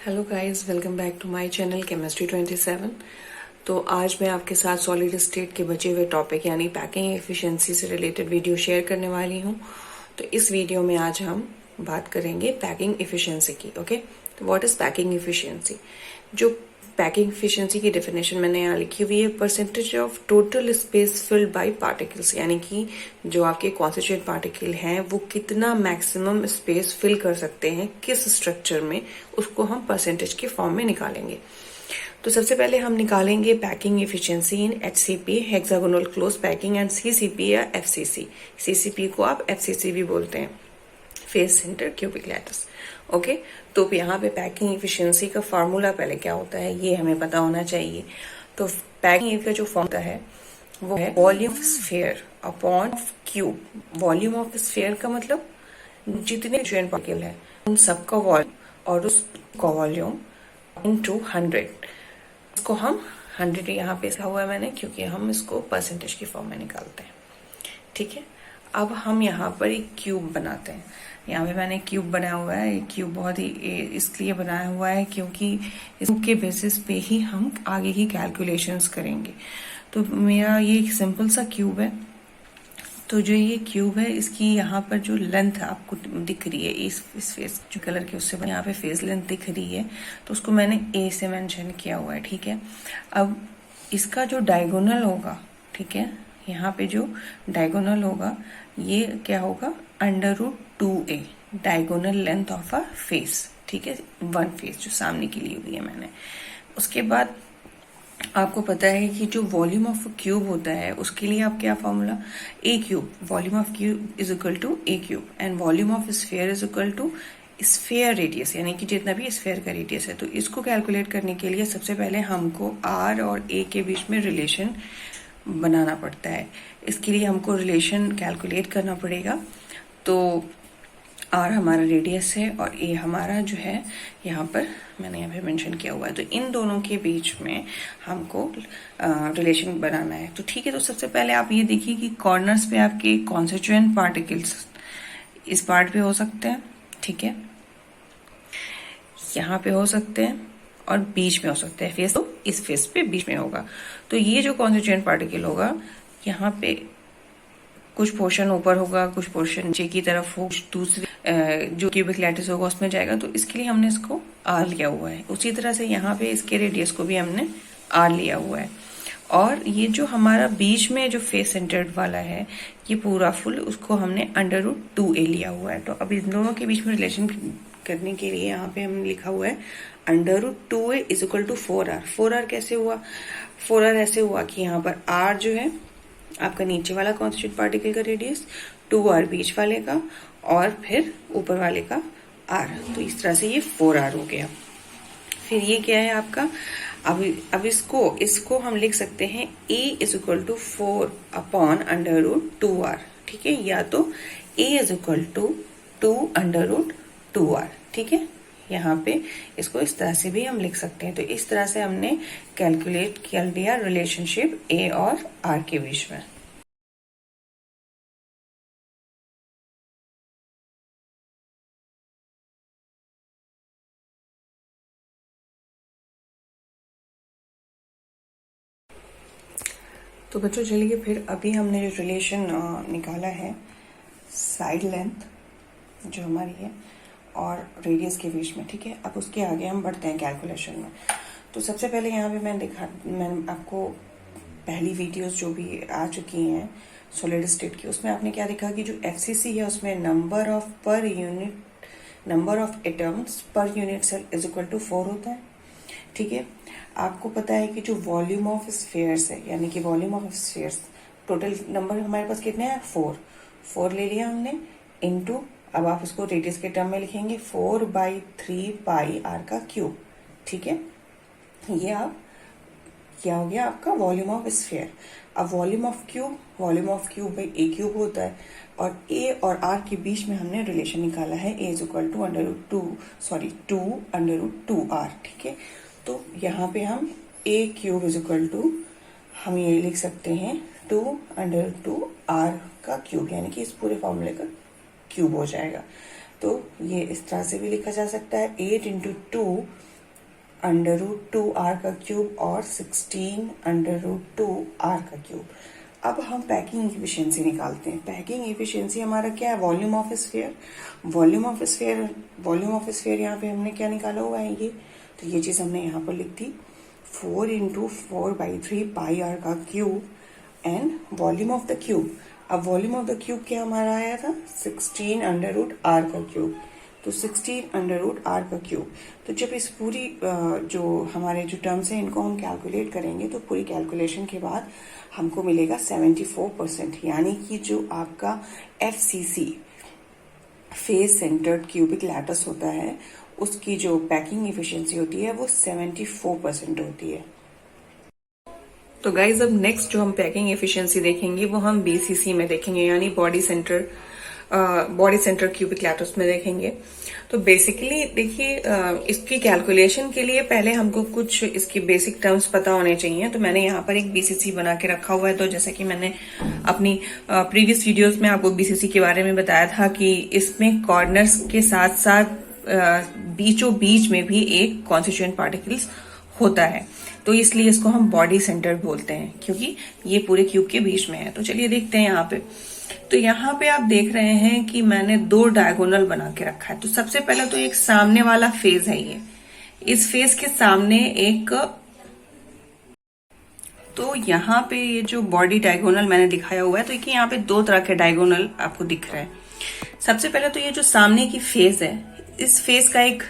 Hello guys, welcome back to my channel chemistry 27। तो आज मैं आपके साथ सॉलिड स्टेट के बचे हुए टॉपिक यानी पैकिंग एफिशिएंसी से रिलेटेड वीडियो शेयर करने वाली हूँ। तो इस वीडियो में आज हम बात करेंगे पैकिंग एफिशिएंसी की। ओके, तो व्हाट इज पैकिंग एफिशिएंसी? जो पैकिंग एफिशिएंसी की डेफिनेशन मैंने यहाँ लिखी हुई है, percentage of total space filled by particles, यानी कि जो आपके कॉन्स्टिट्यूएंट पार्टिकल हैं वो कितना मैक्सिमम स्पेस फिल कर सकते हैं किस स्ट्रक्चर में, उसको हम परसेंटेज के फॉर्म में निकालेंगे। तो सबसे पहले हम निकालेंगे packing efficiency in HCP, hexagonal close packing, and CCP या FCC। CCP को आप FCC भी बोलते हैं, face centre cubic lattice. Okay, तो यहाँ पे पैकिंग एफिशिएंसी का फार्मूला पहले क्या होता है ये हमें पता होना चाहिए। तो पैकिंग का जो फॉर्मूला है वो है volume of sphere upon cube. Volume of sphere का मतलब जितने कॉन्स्टिट्यूएंट पार्टिकल है उन सबका वॉल्यूम और उसका वॉल्यूम इनटू 100। इसको हम 100 यहाँ पे लिखा हुआ है मैंने, क्योंकि हम इसको परसेंटेज की फॉर्म में निकालते हैं। ठीक है, अब हम यहाँ पर एक क्यूब बनाते हैं। यहाँ पे मैंने क्यूब बनाया हुआ है। क्यूब बहुत ही इसलिए बनाया हुआ है क्योंकि इसके बेसिस पे ही हम आगे की कैलकुलेशंस करेंगे। तो मेरा ये एक सिंपल सा क्यूब है। तो जो ये क्यूब है इसकी यहाँ पर जो लेंथ आपको दिख रही है इस फेस जो कलर के उससे यहाँ पे फेस लेंथ दिख रही है, तो उसको मैंने A से मेंशन किया हुआ है। ठीक है, अब इसका जो डायगोनल होगा, ठीक है, यहाँ पे जो डायगोनल होगा ये क्या होगा, √2a diagonal length of a face. ठीक है, वन फेस जो सामने की ली हुई है मैंने। उसके बाद आपको पता है कि जो वॉल्यूम ऑफ क्यूब होता है उसके लिए आप क्या formula, a cube, volume of cube is equal to a cube, and volume of sphere is equal to sphere radius, यानी कि जितना भी स्फीयर का रेडियस है। तो इसको कैलकुलेट करने के लिए सबसे पहले हमको आर और ए के बीच में रिलेशन बनाना पड़ता है। इसके लिए हमको रिलेशन कैलकुलेट करना पड़ेगा। तो आर हमारा रेडियस है और ए हमारा जो है यहाँ पर मैंने यहाँ पे मेंशन किया हुआ है। तो इन दोनों के बीच में हमको रिलेशन बनाना है। तो ठीक है, तो सबसे पहले आप ये देखिए कि कॉर्नर्स पे आपके कॉन्स्टिट्यूएंट पार्टिकल्स इस पार्ट पे हो सकते हैं, ठीक है, यहाँ पे हो सकते हैं और बीच में हो सकते हैं फेस, तो इस फेस पे बीच में होगा। तो ये जो कॉन्स्टिट्यूएंट पार्टिकल होगा यहाँ पे कुछ पोर्शन ऊपर होगा, कुछ पोर्शन नीचे की तरफ हो, दूसरे जो क्यूबिक लैटिस होगा उसमें जाएगा। तो इसके लिए हमने इसको आर लिया हुआ है। उसी तरह से यहाँ पे इसके रेडियस को भी हमने आर लिया हुआ है। और ये जो हमारा बीच में जो फेस सेंटर्ड वाला है ये पूरा फुल, उसको हमने √2a लिया हुआ है। तो अब इन दोनों के बीच में रिलेशन करने के लिए यहाँ पे हमने लिखा हुआ है √2a is equal to 4r। 4r कैसे हुआ? 4r ऐसे हुआ कि यहाँ पर r जो है आपका नीचे वाला कॉन्स्टिट्यूएंट पार्टिकल का रेडियस, 2r बीच वाले का, और फिर ऊपर वाले का r। तो इस तरह से ये 4r हो गया। फिर ये क्या है आपका, अब इसको हम लिख सकते हैं a is equal to 4 upon √2r। ठीक है, या तो a is equal to 2 √2r। ठीक है, यहाँ पे इसको इस तरह से भी हम लिख सकते हैं। तो इस तरह से हमने कैलकुलेट कर लिया रिलेशनशिप a और r के बीच में। तो बच्चों चलिए फिर अभी हमने जो रिलेशन निकाला है साइड लेंथ जो हमारी है और रेडियस के बीच में, ठीक है, अब उसके आगे हम बढ़ते हैं कैलकुलेशन में। तो सबसे पहले यहाँ पे मैंने आपको पहली वीडियोस जो भी आ चुकी हैं सॉलिड स्टेट की, उसमें आपने क्या देखा कि जो FCC है उसमें number of atoms per unit cell is equal to 4 होता है। ठीक है, आपको पता है कि जो वॉल्यूम ऑफ स्फीयर्स है, यानी कि volume of spheres total number हमारे पास कितने हैं, 4 ले लिया हमने, इनटू अब आप इसको रेडियस के टर्म में लिखेंगे 4/3πr का क्यूब। ठीक है, ये आप क्या हो गया आपका वॉल्यूम ऑफ स्फीयर। अब वॉल्यूम ऑफ क्यूब भाई ए क्यूब होता है, और ए और आर के बीच में हमने रिलेशन निकाला है a is equal to 2 √2r। ठीक है, तो यहाँ पे हम a cube is equal to हम ये लिख सकते हैं 2 √2r का क्यूब, यानी कि इस पूरे फॉर्मूले का क्यूब हो जाएगा। तो ये इस तरह से भी लिखा जा सकता है 8 × 2 √2r का क्यूब और 16 √2r का क्यूब। अब हम पैकिंग एफिशिएंसी निकालते हैं। पैकिंग एफिशिएंसी हमारा क्या है? Volume of sphere. Volume of sphere यहाँ पे हमने क्या निकाला हुआ है? ये तो ये चीज हमने यहाँ पर लिख दी, 4 × 4/3 पाई आर का cube and volume of the cube. अब वॉल्यूम ऑफ द क्यूब क्या हमारा आया था? 16 √r का क्यूब। तो 16 √r का क्यूब। तो जब इस पूरी जो हमारे जो टर्म्स हैं इनको हम कैलकुलेट करेंगे तो पूरी कैलकुलेशन के बाद हमको मिलेगा 74%, यानी कि जो आपका FCC face centred cubic lattice होता है उसकी जो पैकिंग एफिशिएंसी होती है वो 74% होती है। तो गाइज अब नेक्स्ट जो हम पैकिंग एफिशिएंसी देखेंगे वो हम BCC में देखेंगे, यानी बॉडी सेंटर क्यूबिक लैटिस में देखेंगे। तो बेसिकली देखिए, इसकी कैलकुलेशन के लिए पहले हमको कुछ इसकी बेसिक टर्म्स पता होने चाहिए। तो मैंने यहाँ पर एक BCC बना के रखा हुआ है। तो जैसे कि मैंने अपनी प्रीवियस वीडियोस में आपको BCC के बारे में बताया था कि इसमें कॉर्नर्स के साथ साथ बीचों बीच में भी एक कॉन्स्टिट्यूएंट पार्टिकल्स होता है। तो इसलिए इसको हम बॉडी सेंटर्ड बोलते हैं, क्योंकि ये पूरे क्यूब के बीच में है। तो चलिए देखते हैं यहाँ पे। तो यहाँ पे आप देख रहे हैं कि मैंने 2 डायगोनल बना के रखा है। तो सबसे पहले तो एक सामने वाला फेस है ये, इस फेस के सामने एक, तो यहाँ पे ये जो बॉडी डायगोनल मैंने दिखाया हुआ है, तो कि यहाँ पे 2 तरह के डायगोनल आपको दिख रहे हैं। सबसे पहले तो ये जो सामने की फेस है, इस फेस का एक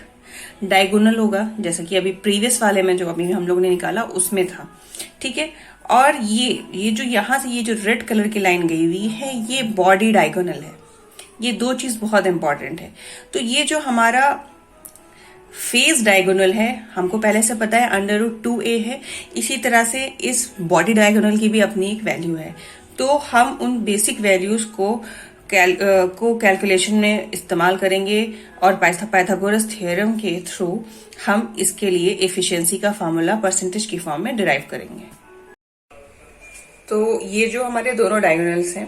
डायगोनल होगा, जैसा कि अभी प्रीवियस वाले में जो अभी हम लोग ने निकाला उसमें था, ठीक है। और ये जो यहां से ये जो रेड कलर की लाइन गई हुई है ये बॉडी डायगोनल है। ये 2 चीज बहुत इंपॉर्टेंट है। तो ये जो हमारा फेस डायगोनल है हमको पहले से पता है √2a है। इसी तरह से इस बॉडी डायगोनल की भी अपनी एक वैल्यू है। तो हम उन बेसिक वैल्यूज को कैलकुलेशन में इस्तेमाल करेंगे और पाइथागोरस थ्योरम के थ्रू हम इसके लिए एफिशिएंसी का फॉर्मूला परसेंटेज की फॉर्म में डिराइव करेंगे। तो ये जो हमारे दोनों डायगोनल्स हैं,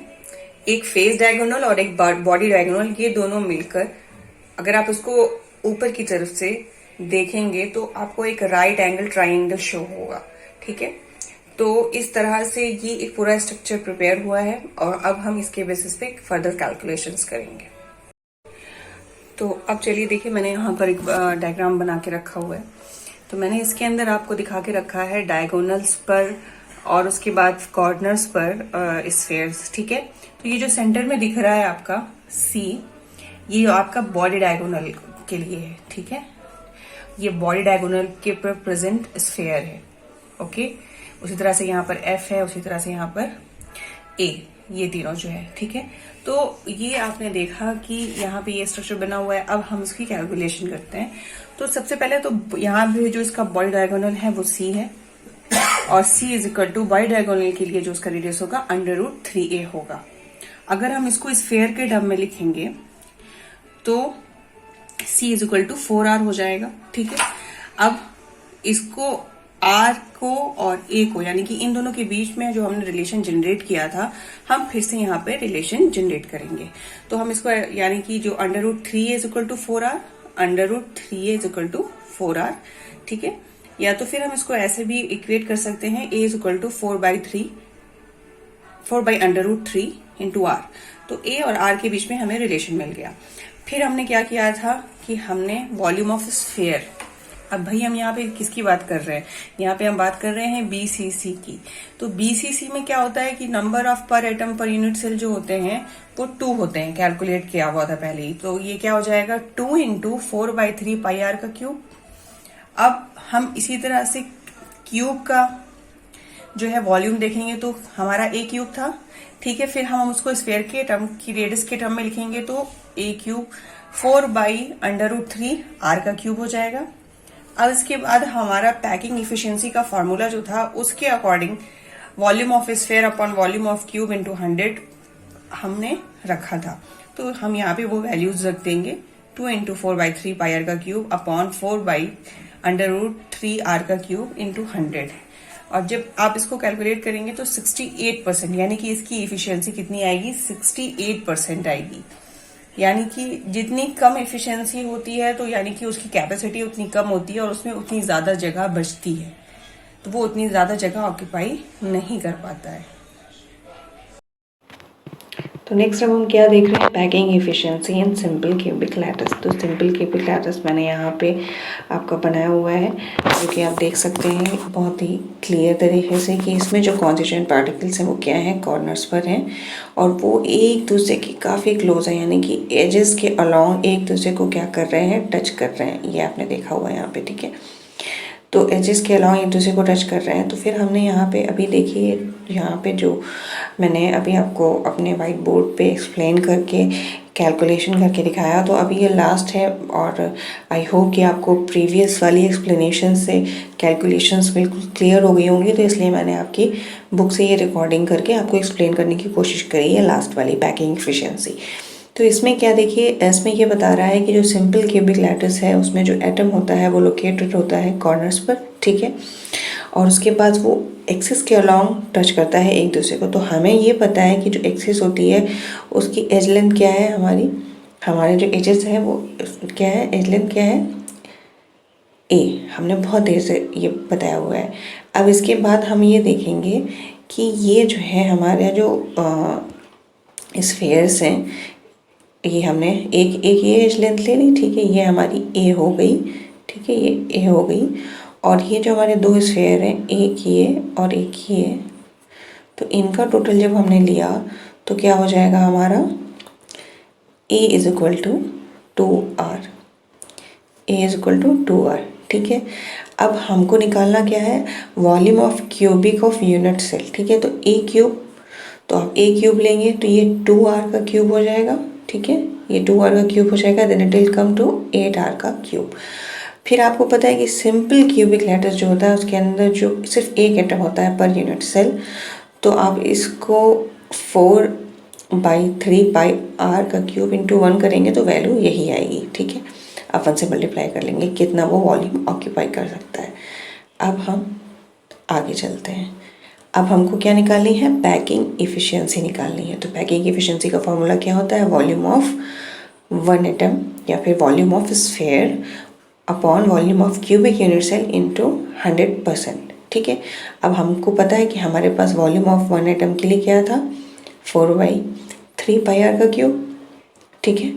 एक फेस डायगोनल और एक बॉडी डायगोनल, ये दोनों मिलकर अगर आप उसको ऊपर की तरफ से देखेंगे तो आपको एक राइट एंगल ट्राइंगल शो होगा, ठीक है। तो इस तरह से ये एक पूरा स्ट्रक्चर प्रिपेयर हुआ है और अब हम इसके बेसिस पे फर्दर कैलकुलेशंस करेंगे। तो अब चलिए देखिए, मैंने यहाँ पर एक डायग्राम बना के रखा हुआ है। तो मैंने इसके अंदर आपको दिखा के रखा है डायगोनल्स पर और उसके बाद कॉर्नर्स पर स्फेयर्स, ठीक है। तो ये जो सेंटर में दिख रहा है आपका C, ये आपका बॉडी डायगोनल के लिए है, ठीक है। ये बॉडी डायगोनल के पर प्रेजेंट स्फेयर है, ओके। उसी तरह से यहाँ पर F है, उसी तरह से यहाँ पर A, ये तीनों जो है, ठीक है। तो ये आपने देखा कि यहाँ पे ये स्ट्रक्चर बना हुआ है। अब हम इसकी कैलकुलेशन करते हैं। तो सबसे पहले तो यहाँ पे जो इसका बॉडी डायगोनल है वो C है और C is equal to body diagonal के लिए जो उसका रेडियस होगा √3a होगा। अगर हम इसको स्फेयर के टर्म में लिखेंगे तो C is equal to 4r हो जाएगा, ठीक है। अब इसको R को और A को, यानी कि इन दोनों के बीच में जो हमने रिलेशन जनरेट किया था, हम फिर से यहाँ पे रिलेशन जनरेट करेंगे। तो हम इसको, यानी कि जो √3a is equal to 4r, √3a is equal to 4r, ठीक है। या तो फिर हम इसको ऐसे भी इक्वेट कर सकते हैं, a is equal to 4/3 √3 into r। तो a और r के बीच में हमें रिलेशन मिल गया। फिर हमने क्या किया था कि हमने वॉल्यूम ऑफ स्फीयर, अब भाई हम यहाँ पे किसकी बात कर रहे हैं? यहाँ पे हम बात कर रहे हैं BCC की। तो BCC में क्या होता है कि नंबर ऑफ पर एटम पर यूनिट सेल जो होते हैं वो 2 होते हैं, कैलकुलेट किया हुआ था पहले ही। तो ये क्या हो जाएगा 2 × 4/3 पाई आर का क्यूब। अब हम इसी तरह से क्यूब का जो है वॉल्यूम देखेंगे तो हमारा A क्यूब था, ठीक है। फिर हम उसको स्फीयर के टर्म की रेडियस के टर्म में लिखेंगे तो A क्यूब 4/√3 r का क्यूब हो जाएगा। अब इसके बाद हमारा पैकिंग इफिशिएंसी का फॉर्मूला जो था उसके according volume of sphere upon volume of cube into 100 हमने रखा था। तो हम यहाँ पे वो वैल्यूज रख देंगे, 2 × 4/3 पाई आर का क्यूब अपॉन 4/√3 r का क्यूब इंटू 100। और जब आप इसको कैलकुलेट करेंगे तो 68%, यानी कि इसकी इफिशियंसी कितनी आएगी? 68% आएगी, यानी कि जितनी कम एफिशिएंसी होती है तो यानी कि उसकी कैपेसिटी उतनी कम होती है और उसमें उतनी ज़्यादा जगह बचती है, तो वो उतनी ज़्यादा जगह ऑक्यूपाई नहीं कर पाता है। तो नेक्स्ट अब हम क्या देख रहे हैं, packing efficiency in simple cubic lattice. तो सिंपल क्यूबिक लैटिस मैंने यहाँ पे आपका बनाया हुआ है, जो कि आप देख सकते हैं बहुत ही क्लियर तरीके से कि इसमें जो कॉन्स्टिट्यूएंट पार्टिकल्स हैं वो क्या हैं, कॉर्नर्स पर हैं और वो एक दूसरे के काफ़ी क्लोज है, यानी कि एजेस के अलॉन्ग एक दूसरे को क्या कर रहे हैं, टच कर रहे हैं। ये आपने देखा हुआ है यहाँ पे, ठीक है। तो एजेस के अलावा एक दूसरे को टच कर रहे हैं। तो फिर हमने यहाँ पे अभी देखिए, यहाँ पे जो मैंने अभी आपको अपने वाइट बोर्ड पे एक्सप्लेन करके कैलकुलेशन करके दिखाया, तो अभी ये लास्ट है और आई होप कि आपको प्रीवियस वाली एक्सप्लेनेशन से कैलकुलेशंस बिल्कुल क्लियर हो गई होंगी। तो इसलिए मैंने आपकी बुक से ये रिकॉर्डिंग करके आपको एक्सप्लेन करने की कोशिश करी है लास्ट वाली पैकिंग एफिशिएंसी। तो इसमें क्या देखिए, इसमें ये बता रहा है कि जो सिंपल क्यूबिक लैटिस है उसमें जो एटम होता है वो लोकेटेड होता है कॉर्नर्स पर, ठीक है, और उसके बाद वो एक्सिस के अलॉन्ग टच करता है एक दूसरे को। तो हमें ये पता है कि जो एक्सिस होती है उसकी एज लेंथ क्या है, हमारे जो एजेस हैं वो क्या है, एज लेंथ क्या है, ए। हमने बहुत देर से ये बताया हुआ है। अब इसके बाद हम ये देखेंगे कि ये जो है हमारे जो स्फेयर्स हैं, ये हमने एक ये एज लेंथ ले ली, ठीक है, ये हमारी ए हो गई, ठीक है, ये ए हो गई। और ये जो हमारे दो स्फेयर हैं, एक ये और एक ये, तो इनका टोटल जब हमने लिया तो क्या हो जाएगा हमारा, a is equal to 2r, a is equal to 2r, ठीक है। अब हमको निकालना क्या है, volume of cubic of unit cell, ठीक है। तो ए क्यूब, तो आप ए क्यूब लेंगे तो ये 2r का क्यूब हो जाएगा, ठीक है, ये 2r का क्यूब हो जाएगा, then it will come to 8r का क्यूब। फिर आपको पता है कि सिंपल क्यूबिक लैटिस जो होता है उसके अंदर जो सिर्फ एक एटम होता है पर यूनिट सेल, तो आप इसको 4/3πr का क्यूब इंटू 1 करेंगे तो वैल्यू यही आएगी, ठीक है। आप 1 से मल्टीप्लाई कर लेंगे कितना वो वॉल्यूम ऑक्यूपाई कर सकता है। अब हम आगे चलते हैं। अब हमको क्या निकालनी है, पैकिंग एफिशिएंसी निकालनी है। तो पैकिंग एफिशिएंसी का फॉर्मूला क्या होता है, वॉल्यूम ऑफ वन एटम या फिर volume of sphere upon volume of cubic unit cell into 100%, ठीक है। अब हमको पता है कि हमारे पास वॉल्यूम ऑफ वन एटम के लिए क्या था, 4/3πr का क्यूब, ठीक है।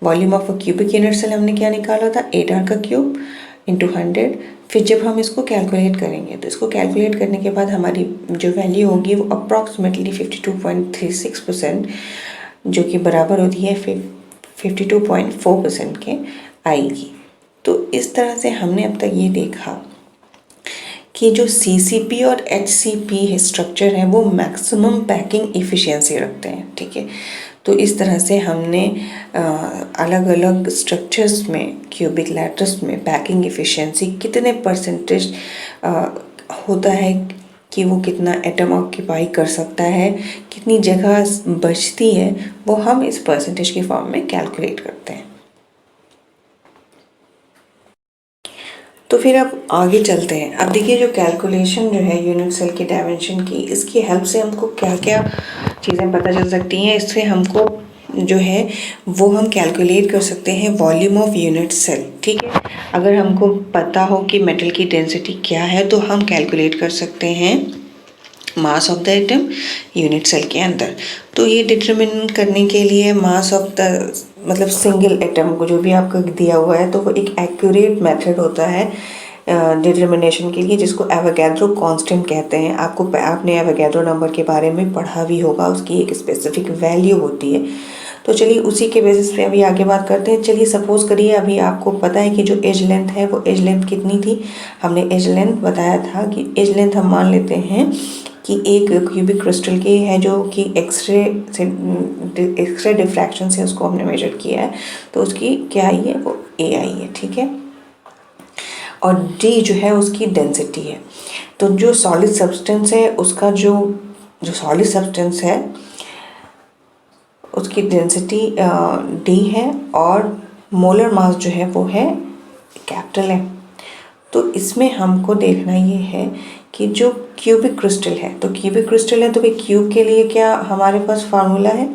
Volume of cubic unit cell हमने क्या निकाला था, 8r का क्यूब इंटू 100। फिर जब हम इसको कैलकुलेट करेंगे तो इसको कैलकुलेट करने के बाद हमारी जो वैल्यू होगी वो अप्रॉक्सीमेटली 52.36%, जो कि बराबर होती है 52.4% के आएगी। तो इस तरह से हमने अब तक ये देखा कि जो CCP और HCP स्ट्रक्चर है वो मैक्सिमम पैकिंग एफिशिएंसी रखते हैं, ठीक है। तो इस तरह से हमने अलग अलग स्ट्रक्चर्स में क्यूबिक लैटिस में पैकिंग एफिशिएंसी कितने परसेंटेज होता है कि वो कितना एटम ऑक्यूपाई कर सकता है, कितनी जगह बचती है, वो हम इस परसेंटेज की फॉर्म में कैलकुलेट करते हैं। तो फिर अब आगे चलते हैं। अब देखिए जो कैलकुलेशन जो है यूनिट सेल की डायमेंशन की, इसकी हेल्प से हमको क्या क्या चीज़ें पता चल सकती हैं। इससे हमको जो है वो हम कैलकुलेट कर सकते हैं वॉल्यूम ऑफ यूनिट सेल, ठीक है। अगर हमको पता हो कि मेटल की डेंसिटी क्या है तो हम कैलकुलेट कर सकते हैं mass of the atom unit cell के अंदर। तो ये डिटरमिन करने के लिए मास ऑफ द मतलब सिंगल एटम को जो भी आपको दिया हुआ है, तो वो एक एक्यूरेट मेथड होता है डिटर्मिनेशन के लिए, जिसको एवोगैड्रो कांस्टेंट कहते हैं। आपने एवोगैड्रो नंबर के बारे में पढ़ा भी होगा, उसकी एक स्पेसिफिक वैल्यू होती है। तो चलिए उसी के बेसिस पे अभी आगे बात करते हैं। चलिए सपोज करिए अभी आपको पता है कि जो एज लेंथ है वो एज लेंथ कितनी थी, हमने एज लेंथ बताया था कि एज लेंथ हम मान लेते हैं कि एक क्यूबिक क्रिस्टल की है जो कि एक्सरे डिफ्रैक्शन से उसको हमने मेजर किया है, तो उसकी क्या आई है, वो ए आई है, ठीक है। और डी जो है उसकी डेंसिटी है। तो जो सॉलिड सब्सटेंस है उसका जो सॉलिड सब्सटेंस है उसकी डेंसिटी डी है और मोलर मास जो है वो है कैपिटल है। तो इसमें हमको देखना ये है कि जो क्यूबिक क्रिस्टल है, तो क्यूबिक क्रिस्टल है तो भाई क्यूब के लिए क्या हमारे पास फार्मूला है,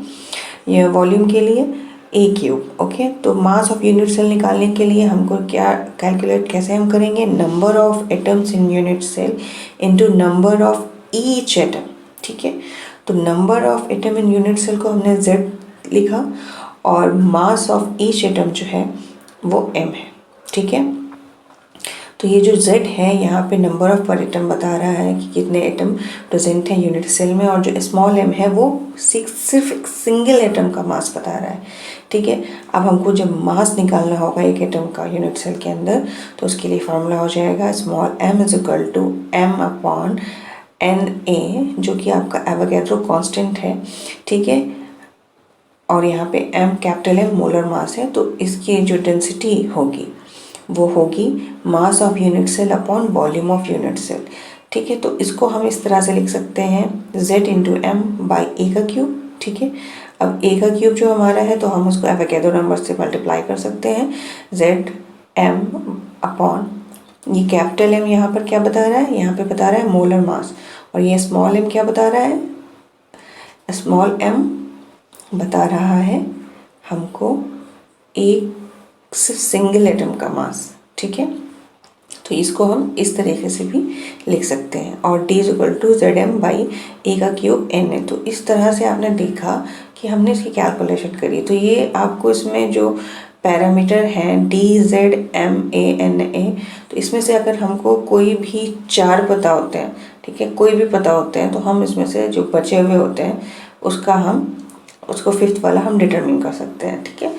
ये वॉल्यूम के लिए ए क्यूब। ओके, तो मास ऑफ यूनिट सेल निकालने के लिए हमको क्या कैलकुलेट कैसे हम करेंगे, number of atoms in unit cell into number of each atom. ठीक है, तो number of atom in unit cell को हमने Z लिखा और मास ऑफ ईच एटम जो है वो M है। ठीक है, तो ये जो Z है यहाँ पे नंबर ऑफ पर एटम बता रहा है कि कितने एटम प्रेजेंट हैं यूनिट सेल में, और जो स्मॉल m है वो सिर्फ एक सिंगल एटम का मास बता रहा है। ठीक है, अब हमको जब मास निकालना होगा एक एटम का यूनिट सेल के अंदर, तो उसके लिए फार्मूला हो जाएगा small m is equal to m upon Na, जो कि आपका एवोगैड्रो कांस्टेंट है। ठीक है, और यहाँ पे m capital M molar mass है, तो इसकी जो डेंसिटी होगी वो होगी mass of unit cell upon volume of unit cell. ठीक है, तो इसको हम इस तरह से लिख सकते हैं Z into M by a का क्यूब। ठीक है, अब ए का क्यूब जो हमारा है तो हम उसको एवोगैड्रो नंबर से मल्टीप्लाई कर सकते हैं, Z m अपॉन ये कैपिटल M यहाँ पर क्या बता रहा है, यहाँ पे बता रहा है मोलर मास, और ये स्मॉल m क्या बता रहा है, स्मॉल m बता रहा है हमको एक सिंगल एटम का मास। ठीक है, तो इसको हम इस तरीके से भी लिख सकते हैं, और D is equal to ZM by a का क्यूब N है। तो इस तरह से आपने देखा कि हमने इसकी कैलकुलेशन करी। तो ये आपको इसमें जो पैरामीटर हैं DZMANA, तो इसमें से अगर हमको कोई भी 4 पता होते हैं, ठीक है, कोई भी पता होते हैं, तो हम इसमें से जो बचे हुए होते हैं उसको 5th वाला हम डिटरमिन कर सकते हैं। ठीक है,